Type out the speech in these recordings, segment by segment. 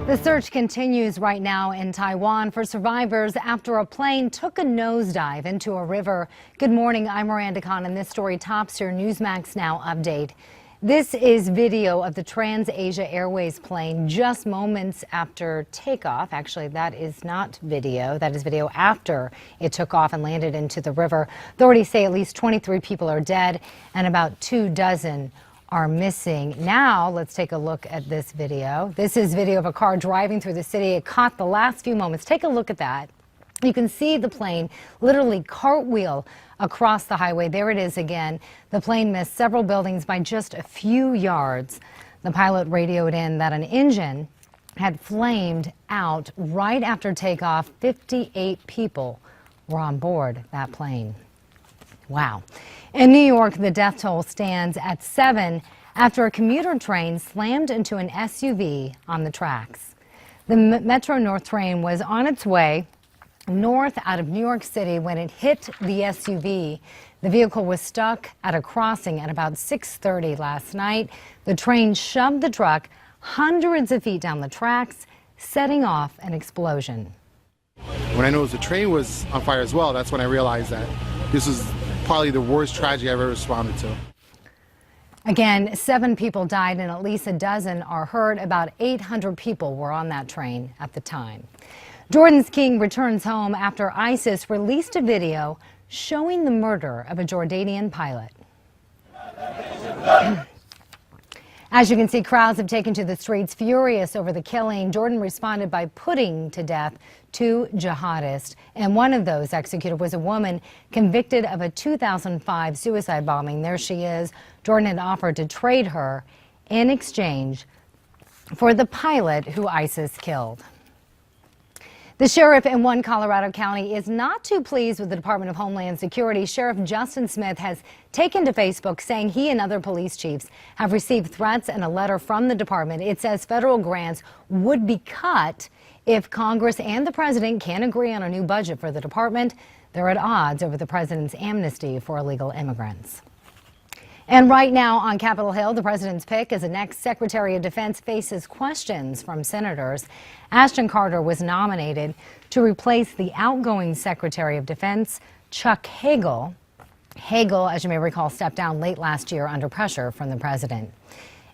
The search continues right now in Taiwan for survivors after a plane took a nosedive into a river. Good morning, I'm Miranda Khan, and this story tops your Newsmax Now update. This is video of the Trans-Asia Airways plane just moments after takeoff. Actually, that is not video. That is video after it took off and landed into the river. Authorities say at least 23 people are dead and about 24 are missing. Now, let's take a look at this video. This is video of a car driving through the city. It caught the last few moments. Take a look at that. You can see the plane literally cartwheel across the highway. There it is again. The plane missed several buildings by just a few yards. The pilot radioed in that an engine had flamed out right after takeoff. 58 people were on board that plane. Wow. In New York, the death toll stands at 7 after a commuter train slammed into an SUV on the tracks. The Metro North train was on its way north out of New York City when it hit the SUV. The vehicle was stuck at a crossing at about 6:30 last night. The train shoved the truck hundreds of feet down the tracks, setting off an explosion. When I noticed the train was on fire as well, that's when I realized that this was probably the worst tragedy I've ever responded to. Again, 7 people died and at least a dozen are hurt. About 800 people were on that train at the time. Jordan's King returns home after ISIS released a video showing the murder of a Jordanian pilot. As you can see, crowds have taken to the streets furious over the killing. Jordan responded by putting to death 2 jihadists, and one of those executed was a woman convicted of a 2005 suicide bombing. There she is. Jordan had offered to trade her in exchange for the pilot who ISIS killed. The sheriff in one Colorado county is not too pleased with the Department of Homeland Security. Sheriff Justin Smith has taken to Facebook saying he and other police chiefs have received threats and a letter from the department. It says federal grants would be cut if Congress and the president can't agree on a new budget for the department. They're at odds over the president's amnesty for illegal immigrants. And right now on Capitol Hill, the president's pick as the next Secretary of Defense faces questions from senators. Ashton Carter was nominated to replace the outgoing Secretary of Defense, Chuck Hagel. Hagel, as you may recall, stepped down late last year under pressure from the president.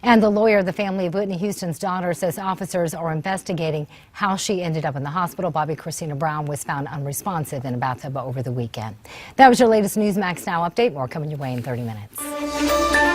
And the lawyer of the family of Whitney Houston's daughter says officers are investigating how she ended up in the hospital. Bobby Christina Brown was found unresponsive in a bathtub over the weekend. That was your latest Newsmax Now update. More coming your way in 30 minutes.